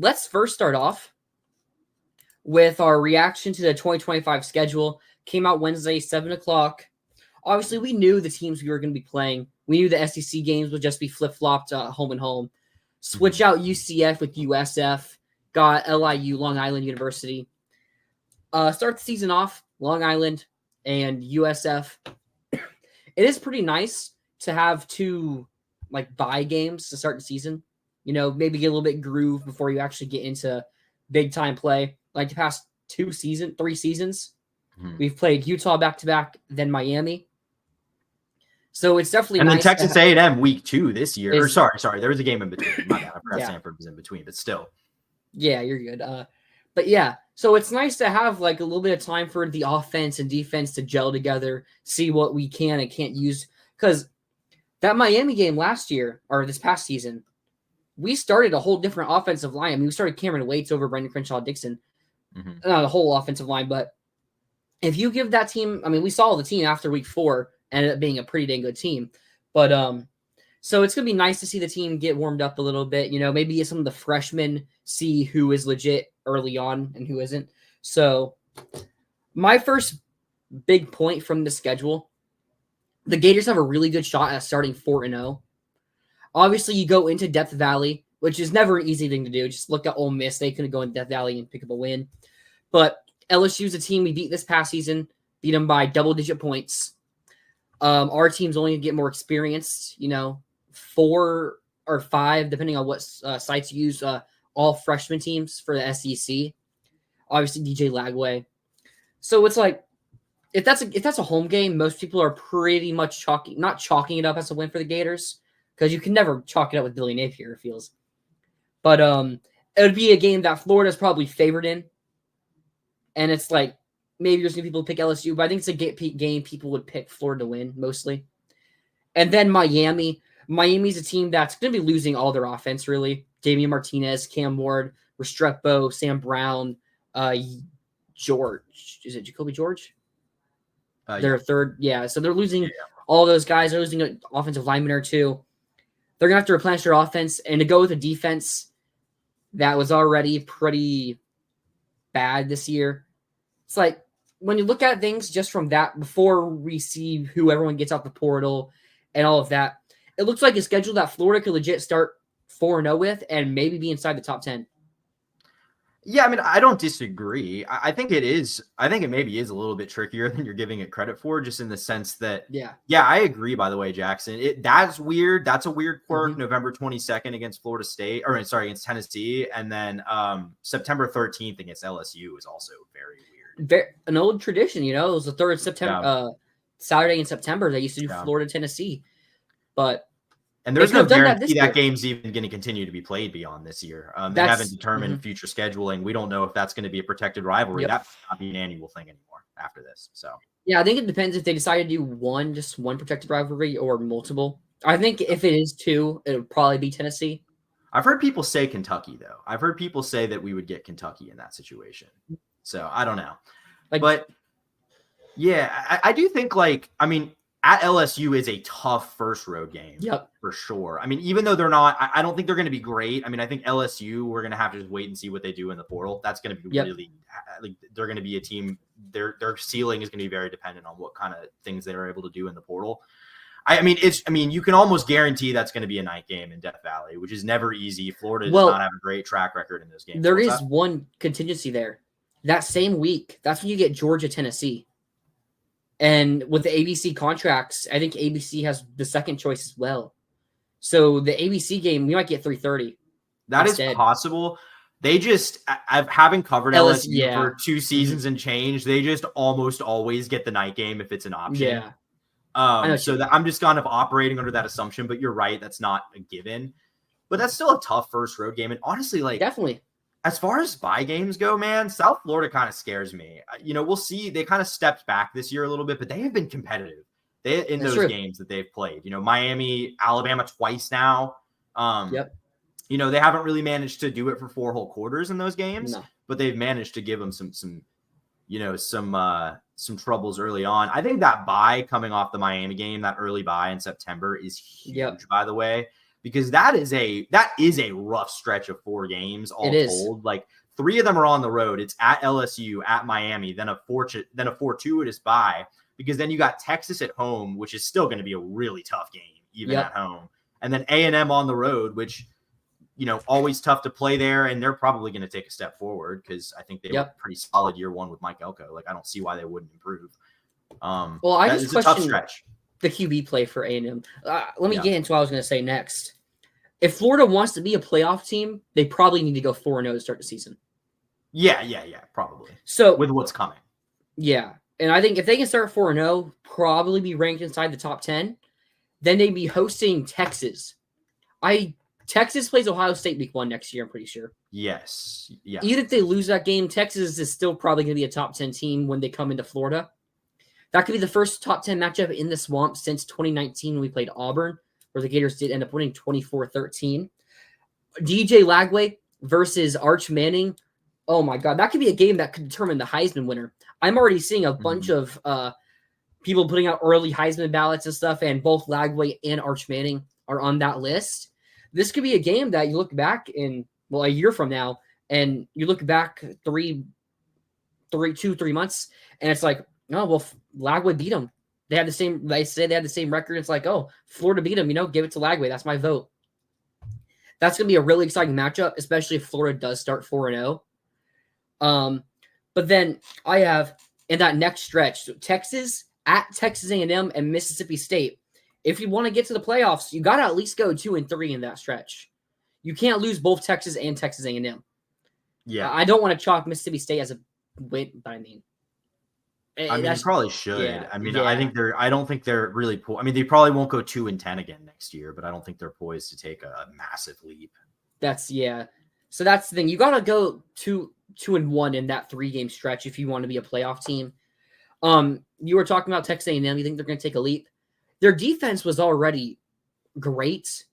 let's first start off with our reaction to the 2025 schedule. Came out Wednesday, 7 o'clock. Obviously, we knew the teams we were going to be playing. We knew the SEC games would just be flip-flopped home and home. Switch out UCF with USF. Got LIU, Long Island University. Start the season off, Long Island and USF. It is pretty nice to have two bye games to start the season. Maybe get a little bit groove before you actually get into big-time play. Like the past 3 seasons, we've played Utah back-to-back, then Miami. So it's definitely nice. And then Texas A&M week 2 this year. Sorry, there was a game in between. My bad. I forgot Stanford was in between, but still. Yeah, you're good. But yeah, so it's nice to have a little bit of time for the offense and defense to gel together, see what we can and can't use. Because that Miami game last year, or this past season, we started a whole different offensive line. I mean, we started Cameron Waits over Brendan Crenshaw-Dixon. Not the whole offensive line, but if you give that team, I mean, we saw the team after week 4 ended up being a pretty dang good team. But so it's going to be nice to see the team get warmed up a little bit. Maybe some of the freshmen see who is legit early on and who isn't. So my first big point from the schedule, the Gators have a really good shot at starting 4-0. Obviously, you go into Death Valley, which is never an easy thing to do. Just look at Ole Miss. They couldn't go in Death Valley and pick up a win. But LSU's a team we beat this past season, beat them by double-digit points. Our team's only going to get more experienced, 4 or 5, depending on what sites you use, all freshman teams for the SEC. Obviously, DJ Lagway. So it's if that's a home game, most people are pretty much not chalking it up as a win for the Gators, because you can never chalk it up with Billy Napier, it feels. But it would be a game that Florida's probably favored in. And it's maybe there's going to be people who pick LSU, but I think it's a game people would pick Florida to win, mostly. And then Miami. Miami's a team that's going to be losing all their offense, really. Damian Martinez, Cam Ward, Restrepo, Sam Brown, George. Is it Jacoby George? Their third. Yeah, so they're losing all those guys. They're losing an offensive lineman or two. They're going to have to replenish their offense. And to go with a defense that was already pretty bad this year, it's when you look at things just from that, before we see who everyone gets out the portal and all of that, it looks like a schedule that Florida could legit start 4-0 with and maybe be inside the top 10. Yeah, I mean, I don't disagree. I think it is. I think it maybe is a little bit trickier than you're giving it credit for, just in the sense that, yeah, I agree, by the way, Jackson. That's weird. That's a weird quirk. November 22nd against Florida State, against Tennessee. And then September 13th against LSU is also very weird. An old tradition, it was the third September, Saturday in September. They used to do Florida, Tennessee. And there's no guarantee that game's even going to continue to be played beyond this year. They haven't determined future scheduling. We don't know if that's going to be a protected rivalry. That might not be an annual thing anymore after this. So yeah, I think it depends if they decide to do just one protected rivalry or multiple. I think if it is 2, it would probably be Tennessee. I've heard people say Kentucky, though. I've heard people say that we would get Kentucky in that situation. So I don't know. But yeah, I do think at LSU is a tough first road game for sure. I mean, even though they're not, I don't think they're going to be great. I mean, I think LSU, we're going to have to just wait and see what they do in the portal. That's going to be really, they're going to be a team, their ceiling is going to be very dependent on what kind of things they're able to do in the portal. I mean, you can almost guarantee that's going to be a night game in Death Valley, which is never easy. Florida does not have a great track record in those games. There is one contingency there. That same week, that's when you get Georgia, Tennessee. And with the ABC contracts, I think ABC has the second choice as well. So the ABC game, we might get 3:30. That is possible. They just, having covered LSU for 2 seasons and change, they just almost always get the night game if it's an option. Yeah. So I'm just kind of operating under that assumption, but you're right. That's not a given. But that's still a tough first road game. And honestly, definitely. As far as bye games go, man, South Florida kind of scares me. We'll see. They kind of stepped back this year a little bit, but they have been competitive in those games that they've played. Miami, Alabama twice now. They haven't really managed to do it for 4 whole quarters in those games, but they've managed to give them some troubles early on. I think that bye coming off the Miami game, that early bye in September, is huge, by the way. because that is a rough stretch of 4 games all told. Like 3 of them are on the road. It's at LSU, at Miami, then a fortuitous bye, because then you got Texas at home, which is still going to be a really tough game even at home, and then A&M on the road, which always tough to play there, and they're probably going to take a step forward because I think they were pretty solid year 1 with Mike Elko. Like I don't see why they wouldn't improve. Well, I just question the QB play for A&M. Let me get into what I was going to say next. If Florida wants to be a playoff team, they probably need to go 4-0 to start the season. Yeah, probably. So with what's coming. Yeah, and I think if they can start 4-0, probably be ranked inside the top 10, then they'd be hosting Texas. Texas plays Ohio State week 1 next year, I'm pretty sure. Yes. Yeah. Even if they lose that game, Texas is still probably going to be a top 10 team when they come into Florida. That could be the first top 10 matchup in the Swamp since 2019 when we played Auburn, where the Gators did end up winning 24-13. DJ Lagway versus Arch Manning. Oh, my God. That could be a game that could determine the Heisman winner. I'm already seeing a bunch of people putting out early Heisman ballots and stuff, and both Lagway and Arch Manning are on that list. This could be a game that you look back in, a year from now, and you look back 3 months, and it's like, oh, well, Lagway beat them. They say they had the same record. It's like, oh, Florida beat them, give it to Lagway. That's my vote. That's going to be a really exciting matchup, especially if Florida does start 4-0. But then I have in that next stretch, so Texas at Texas A&M and Mississippi State. If you want to get to the playoffs, you got to at least go 2-3 in that stretch. You can't lose both Texas and Texas A&M. Yeah. I don't want to chalk Mississippi State as a win, but you probably should. Yeah, I don't think they're really they probably won't go 2-10 again next year, but I don't think they're poised to take a massive leap. So that's the thing. You got to go 2-1 in that 3-game stretch if you want to be a playoff team. You were talking about Texas A&M. You think they're going to take a leap? Their defense was already great.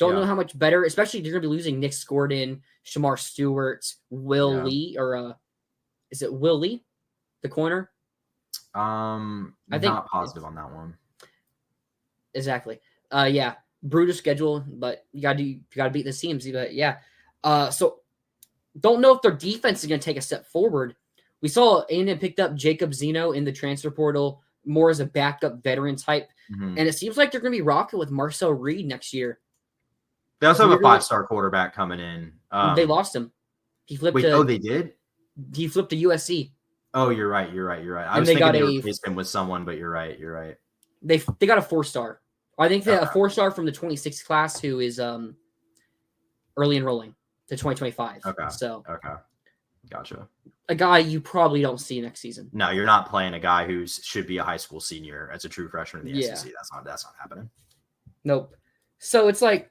Don't know how much better, especially if you're going to be losing Nick Gordon, Shamar Stewart, Will Lee, or is it Will Lee, the corner? I think not positive on that one. Exactly. Brutal schedule, but you got to beat the teams. But so don't know if their defense is going to take a step forward. We saw A&M picked up Jacob Zeno in the transfer portal more as a backup veteran type, and it seems like they're going to be rocking with Marcel Reed next year. They also have a 5-star quarterback coming in. They lost him. He flipped. They did? He flipped to USC. Oh, you're right. I was thinking they replaced him with someone, but you're right. They got a 4-star. I think they had a 4-star from the 26th class who is early enrolling to 2025. Okay. So gotcha. A guy you probably don't see next season. No, you're not playing a guy who should be a high school senior as a true freshman in the SEC. That's not happening. Nope. So it's like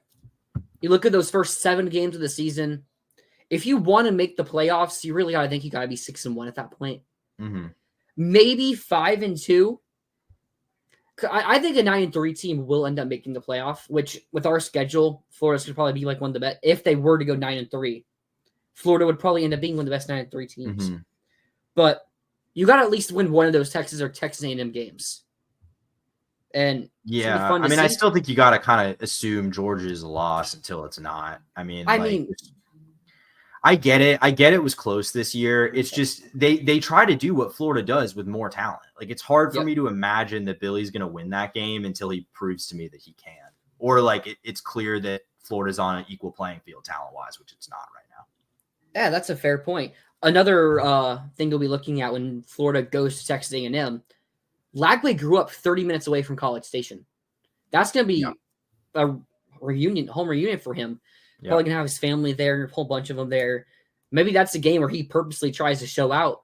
you look at those first 7 games of the season. If you want to make the playoffs, you really got to think you got to be 6-1 at that point. Mm-hmm. Maybe 5-2. I think a 9-3 team will end up making the playoff, which with our schedule, Florida's could probably be like one of the best. If they were to go 9-3, Florida would probably end up being one of the best 9-3 teams. Mm-hmm. But you got to at least win one of those Texas or Texas A&M games. And I still think you got to kind of assume Georgia's a loss until it's not. I get it. It was close this year. It's just they try to do what Florida does with more talent. Like it's hard for me to imagine that Billy's going to win that game until he proves to me that he can, or like it's clear that Florida's on an equal playing field talent wise, which it's not right now. Yeah, that's a fair point. Another thing you'll be looking at when Florida goes to Texas A&M, Lagway grew up 30 minutes away from College Station. That's going to be a home reunion for him. Probably gonna have his family there, a whole bunch of them there. Maybe that's a game where he purposely tries to show out.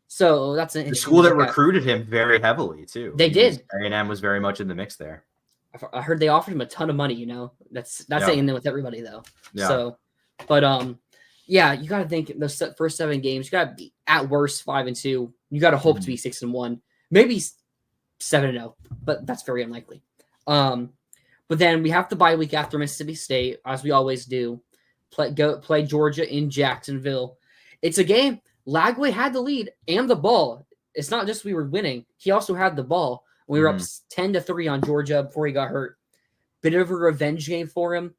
So that's the school that recruited him very heavily too. They did. A&M was very much in the mix there. I heard they offered him a ton of money. That's A&M with everybody though. Yeah. So, but you got to think those first 7 games. You got to be at worst 5-2. You got to hope to be 6-1, maybe 7-0, but that's very unlikely. But then we have the bye week after Mississippi State, as we always do. Play Georgia in Jacksonville. It's a game. Lagway had the lead and the ball. It's not just we were winning. He also had the ball. We were up 10-3 on Georgia before he got hurt. bit of a revenge game for him.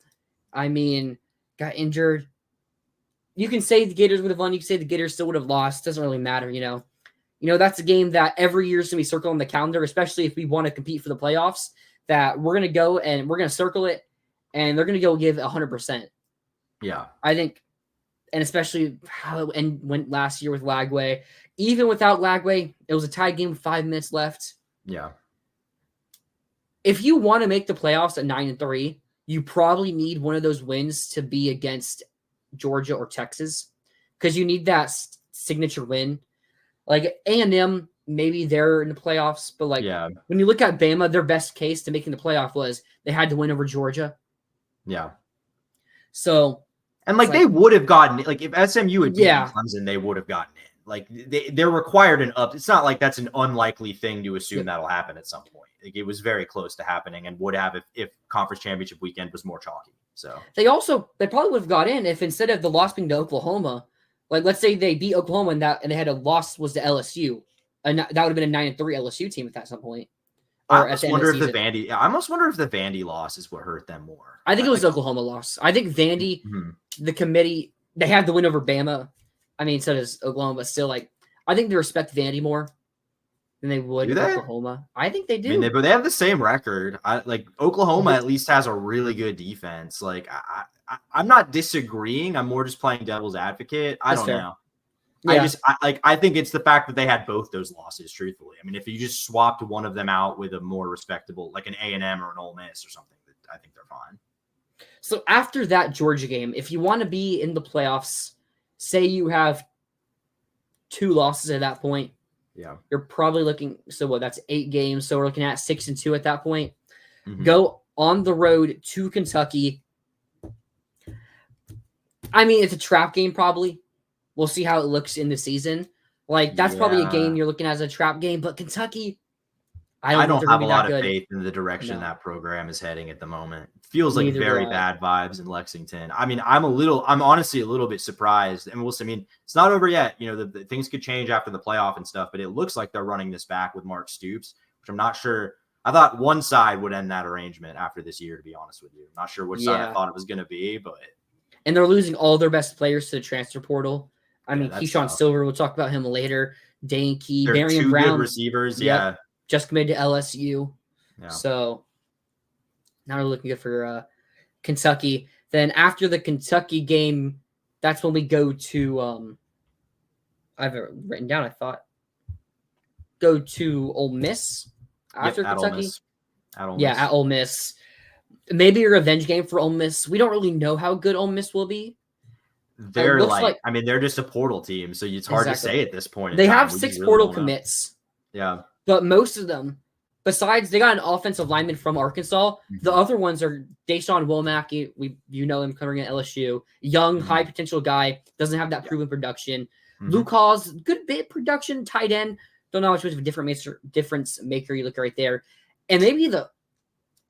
I mean, got injured. You can say the Gators would have won. You can say the Gators still would have lost. Doesn't really matter, that's a game that every year is going to be circled on the calendar, especially if we want to compete for the playoffs, that we're going to go and we're going to circle it, and they're going to go give 100%. Yeah. I think, and especially how it went last year with Lagway. Even without Lagway, it was a tied game with 5 minutes left. Yeah. If you want to make the playoffs at 9-3, you probably need one of those wins to be against Georgia or Texas, because you need that signature win. Like A&M, maybe they're in the playoffs, but when you look at Bama, their best case to making the playoff was they had to win over Georgia. Yeah. So, and they would have gotten it. Like if SMU had beaten Clemson, they would have gotten it. Like they're required an up. It's not like that's an unlikely thing to assume that'll happen at some point. Like it was very close to happening and would have if conference championship weekend was more chalky. So they probably would have got in if instead of the loss being to Oklahoma, like let's say they beat Oklahoma and they had a loss was to LSU, and that would have been a 9-3 LSU team at some point. I almost wonder if the Vandy loss is what hurt them more. I think it was Oklahoma loss. I think Vandy, the committee, they had the win over Bama. I mean, so does Oklahoma, but still, I think they respect Vandy more than they would Oklahoma. I think they do. I mean, but they have the same record. Oklahoma at least has a really good defense. I'm not disagreeing. I'm more just playing devil's advocate. I don't know. Yeah. I think it's the fact that they had both those losses, truthfully. I mean, if you just swapped one of them out with a more respectable, like an A&M or an Ole Miss or something, I think they're fine. So after that Georgia game, if you want to be in the playoffs, say you have 2 losses at that point, you're probably looking. So that's 8 games. So we're looking at 6-2 at that point. Go on the road to Kentucky. I mean, it's a trap game probably. We'll see how it looks in the season. That's probably a game you're looking at as a trap game. But Kentucky, I don't have a lot of faith in the direction that program is heading at the moment. It feels like very bad vibes in Lexington. I mean, I'm honestly a little bit surprised. And I mean, it's not over yet. The things could change after the playoff and stuff, but it looks like they're running this back with Mark Stoops, which I'm not sure. I thought one side would end that arrangement after this year, to be honest with you. I'm not sure which side I thought it was going to be, but. And they're losing all their best players to the transfer portal. I mean, Keyshawn Silver, we'll talk about him later. Dane Key, Darian Brown. Good receivers, just committed to LSU. Yeah. So now we're looking good for Kentucky. Then after the Kentucky game, that's when we go to I have it written down, I thought. Go to Ole Miss after Kentucky. At Ole Miss. At Ole Miss. Maybe a revenge game for Ole Miss. We don't really know how good Ole Miss will be. They're I mean, they're just a portal team, so it's hard to say at this point. They have 6 portal commits. Yeah. But most of them, besides they got an offensive lineman from Arkansas, the other ones are Deshaun Womack. You know him covering at LSU. Young, high potential guy, doesn't have that proven production. Luke Hall's good bit production, tight end. Don't know how much of a difference maker you look right there. And maybe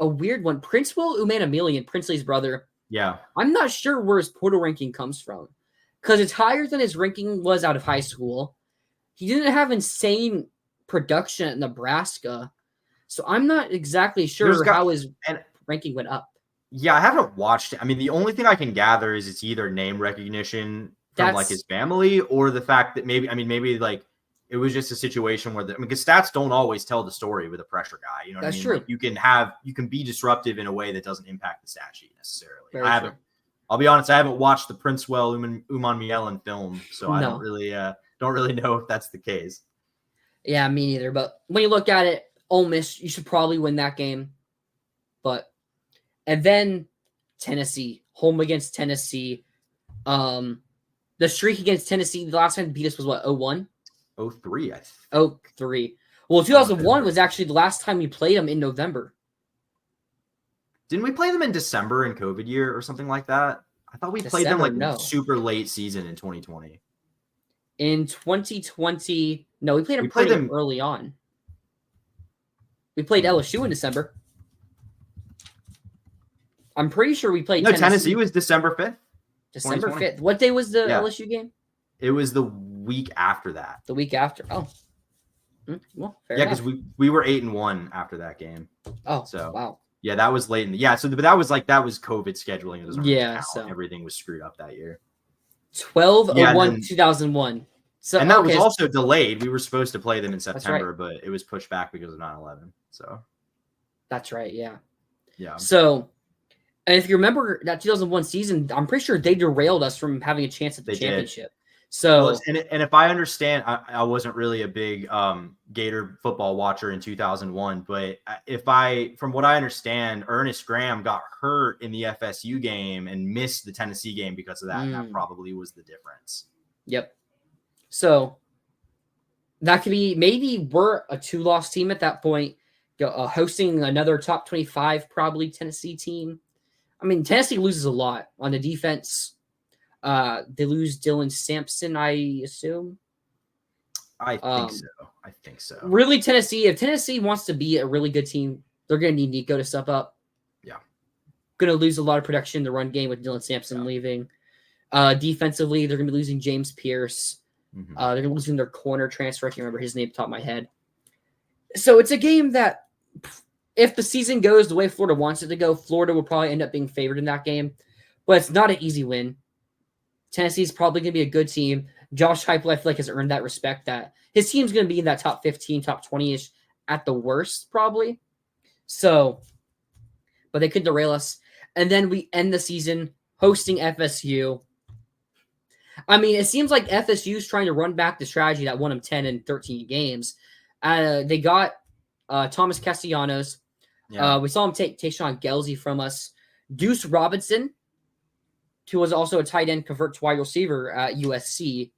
a weird one, Princewell Umanamilian, Princely's brother. Yeah. I'm not sure where his portal ranking comes from, because it's higher than his ranking was out of high school. He didn't have insane production at Nebraska, so I'm not exactly sure how his ranking went up. Yeah, I haven't watched it. I mean, the only thing I can gather is it's either name recognition from his family or the fact that maybe it was just a situation where because stats don't always tell the story with a pressure guy. You know what I mean? True. You can be disruptive in a way that doesn't impact the stat sheet necessarily. I'll be honest, I haven't watched the Princewell Uman Mielen film, so I don't really know if that's the case. Yeah, me neither. But when you look at it, Ole Miss, you should probably win that game. And then Tennessee, home against Tennessee. The streak against Tennessee, the last time they beat us was what, 0-1? 0-3, I think. 0-3. Well, 2001 was actually the last time we played them in November. Didn't we play them in December in COVID year or something like that? I thought we played them super late season in 2020. In 2020, no, we played them early on. We played LSU in December. I'm pretty sure we played Tennessee was December 5th. December 5th. What day was the LSU game? It was the week after that. The week after. Oh. Well, fair enough. Because we were 8-1 after that game. Oh, so wow. Yeah, that was late in the but that was COVID scheduling. It doesn't really count. So everything was screwed up that year. 12/01/2001. So and that was also delayed. We were supposed to play them in September, right. but it was pushed back because of 9/11. So that's right. Yeah. Yeah. So, and if you remember that 2001 season, I'm pretty sure they derailed us from having a chance at the championship. So, well, and if I understand, I wasn't really a big Gator football watcher in 2001, but from what I understand, Ernest Graham got hurt in the FSU game and missed the Tennessee game because of that. And that probably was the difference. Yep. So that could be, maybe we're a 2-loss team at that point, hosting another top 25, probably Tennessee team. I mean, Tennessee loses a lot on the defense. They lose Dylan Sampson, I assume. I think so. Really, if Tennessee wants to be a really good team, they're going to need Nico to step up. Yeah. Going to lose a lot of production in the run game with Dylan Sampson leaving. Defensively, they're going to be losing James Pierce. Mm-hmm. They're going to be losing their corner transfer. I can't remember his name off the top of my head. So it's a game that, if the season goes the way Florida wants it to go, Florida will probably end up being favored in that game. But it's not an easy win. Tennessee's probably going to be a good team. Josh Heupel, I feel like, has earned that respect, that his team's going to be in that top 15, top 20-ish at the worst, probably. So, but they could derail us. And then we end the season hosting FSU. I mean, it seems like FSU's trying to run back the strategy that won them 10 and 13 games. They got Thomas Castellanos. Yeah. We saw him take Tayshawn Gelsey from us. Deuce Robinson, who was also a tight end, convert to wide receiver at USC.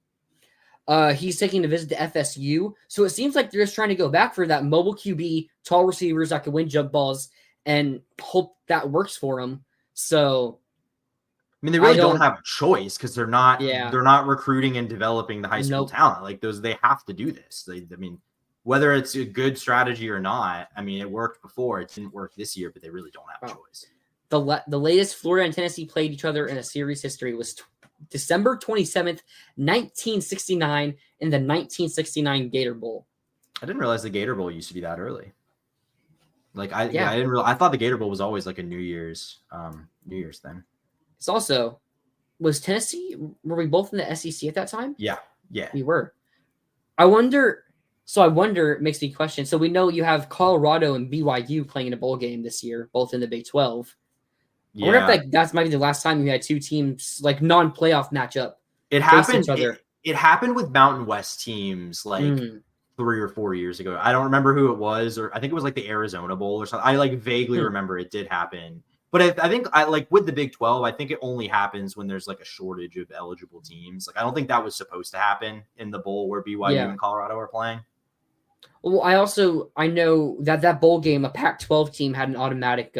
He's taking a visit to FSU. So it seems like they're just trying to go back for that mobile QB, tall receivers that can win jump balls, and hope that works for them. So, I mean, they really don't have a choice because they're not recruiting and developing the high school talent. Like they have to do this. Whether it's a good strategy or not, I mean, it worked before. It didn't work this year, but they really don't have a choice. The latest Florida and Tennessee played each other in a series history was December 27th, 1969, in the 1969 Gator Bowl. I didn't realize the Gator Bowl used to be that early. I didn't realize. I thought the Gator Bowl was always like a New Year's thing. It's also, was Tennessee, were we both in the SEC at that time? Yeah. We were. I wonder, it makes me question. So we know you have Colorado and BYU playing in a bowl game this year, both in the Big 12. Yeah. I wonder if that's maybe the last time you had two teams, like, non-playoff matchup. It happened. It happened with Mountain West teams 3 or 4 years ago. I don't remember who it was, or I think it was like the Arizona Bowl or something. I vaguely remember it did happen. But I think with the Big 12, I think it only happens when there's a shortage of eligible teams. I don't think that was supposed to happen in the bowl where BYU and Colorado are playing. Well, I know that bowl game, a Pac-12 team had an automatic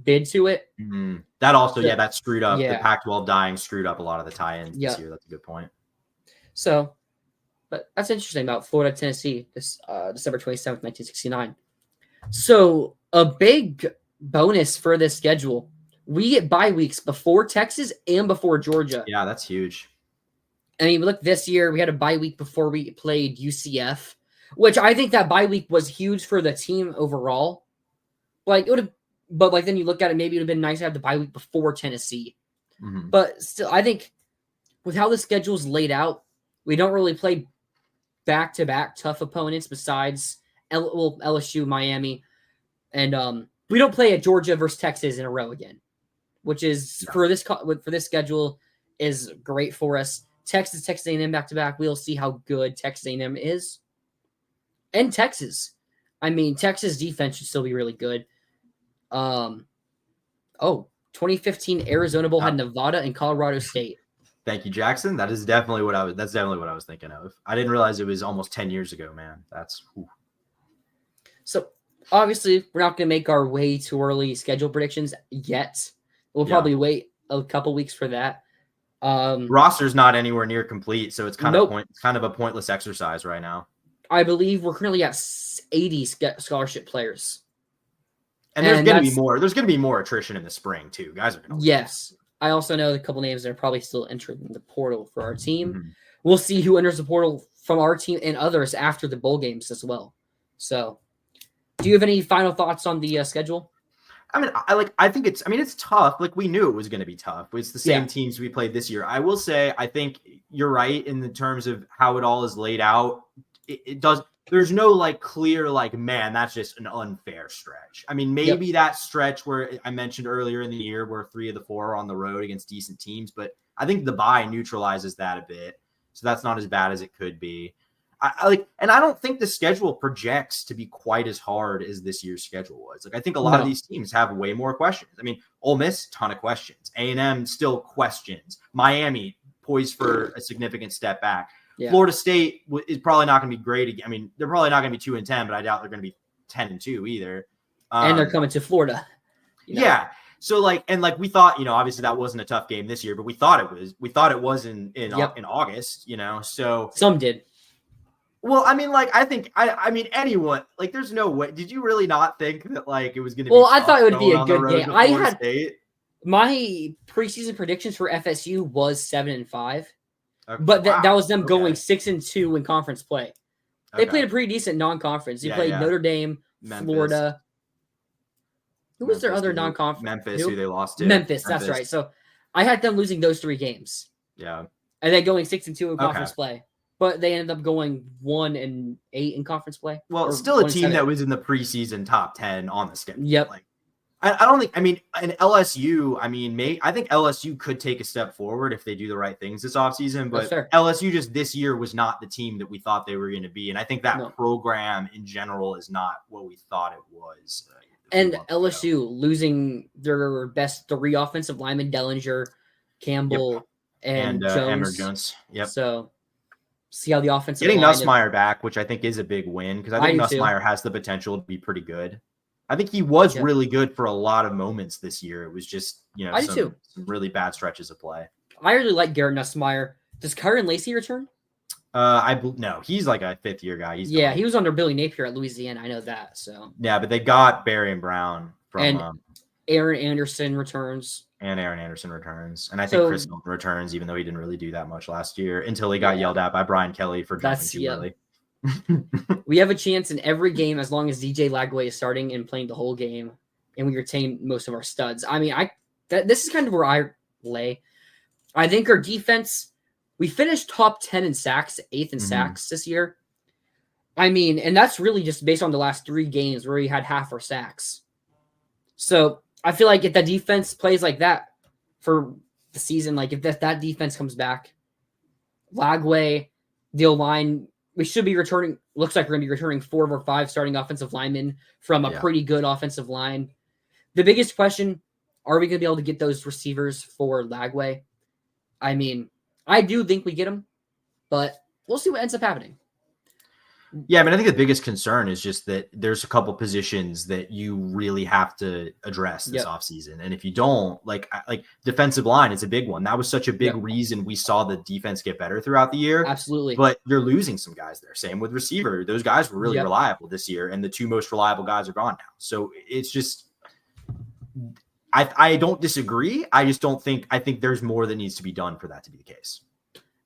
bid to it. Mm-hmm. That also, that screwed up. The Pac-12 dying screwed up a lot of the tie-ins this year. That's a good point. So, but that's interesting about Florida, Tennessee, this December 27th, 1969. So, a big bonus for this schedule, we get bye weeks before Texas and before Georgia. Yeah, that's huge. I mean, look, this year we had a bye week before we played UCF, which I think that bye week was huge for the team overall. It would have, but then you look at it, maybe it would have been nice to have the bye week before Tennessee. Mm-hmm. But still, I think with how the schedule is laid out, we don't really play back-to-back tough opponents besides LSU, Miami, and we don't play at Georgia versus Texas in a row again, which is for this schedule is great for us. Texas A&M back-to-back. We'll see how good Texas A&M is. And Texas. I mean, Texas defense should still be really good. 2015 Arizona Bowl had Nevada and Colorado State. Thank you, Jackson. That's definitely what I was thinking of. I didn't realize it was almost 10 years ago, man. So obviously we're not going to make our way too early schedule predictions yet. We'll probably wait a couple weeks for that. Roster's not anywhere near complete, so it's kind of a pointless exercise right now. I believe we're currently at 80 scholarship players. And there's going to be more. There's going to be more attrition in the spring too. Guys are going to. Yes. I also know a couple names that are probably still entering the portal for our team. Mm-hmm. We'll see who enters the portal from our team and others after the bowl games as well. So, do you have any final thoughts on the schedule? I think it's tough. Like, we knew it was going to be tough. It's the same teams we played this year. I will say, I think you're right in the terms of how it all is laid out. It does. There's no like clear, like, man, that's just an unfair stretch. I mean, maybe that stretch where I mentioned earlier in the year where 3 of the 4 are on the road against decent teams, but I think the bye neutralizes that a bit. So that's not as bad as it could be. And I don't think the schedule projects to be quite as hard as this year's schedule was. Like, I think a lot of these teams have way more questions. I mean, Ole Miss, ton of questions. A&M, still questions. Miami, poised for a significant step back. Yeah. Florida State is probably not going to be great. I mean, they're probably not going to be 2-10, but I doubt they're going to be 10-2 either. And they're coming to Florida. Yeah. So we thought, obviously that wasn't a tough game this year, but we thought it was. We thought it was in August. So some did. Well, I mean, anyone, there's no way. Did you really not think that, it was going to be Well, I thought it would be a good game. I had State? My preseason predictions for FSU was 7-5, but that was them going 6-2 in conference play. They played a pretty decent non-conference. They played Notre Dame, Memphis. Florida. Who was their other non-conference? Memphis, who they lost to. Memphis, that's right. So I had them losing those 3 games. Yeah. And then going 6-2 in conference play. But they ended up going 1-8 in conference play. Well, still a team that was in the preseason top 10 on the schedule. Yep. I don't think. I mean, an LSU. I mean, I think LSU could take a step forward if they do the right things this offseason. But LSU just this year was not the team that we thought they were going to be, and I think that program in general is not what we thought it was. And LSU losing their best 3 offensive linemen: Dellinger, Campbell, and Jones. Yep. So. See how the offensive getting Nussmeier back, which I think is a big win because I think Nussmeier has the potential to be pretty good. I think he was really good for a lot of moments this year. It was just some really bad stretches of play. I really like Garrett Nussmeier. Does Kyron Lacey return? No, he's like a 5th-year guy. He was under Billy Napier at Louisiana. I know that. So but they got Barry and Brown from Aaron Anderson returns. And Aaron Anderson returns. And I think Chris Hilton returns, even though he didn't really do that much last year until he got yelled at by Brian Kelly for jumping too early. We have a chance in every game as long as DJ Lagway is starting and playing the whole game, and we retain most of our studs. I mean, this is kind of where I lay. I think our defense, we finished top 10 in sacks, 8th in sacks this year. I mean, and that's really just based on the last 3 games where we had half our sacks. So I feel like if the defense plays like that for the season, if that defense comes back, Lagway, the line, we should be returning. Looks like we're going to be returning 4 of our 5 starting offensive linemen from a pretty good offensive line. The biggest question: are we going to be able to get those receivers for Lagway? I mean, I do think we get them, but we'll see what ends up happening. Yeah, I mean, I think the biggest concern is just that there's a couple positions that you really have to address this offseason. And if you don't, like defensive line is a big one. That was such a big reason we saw the defense get better throughout the year. Absolutely. But you're losing some guys there. Same with receiver. Those guys were really reliable this year, and the 2 most reliable guys are gone now. So it's just I don't disagree. I just don't think – I think there's more that needs to be done for that to be the case.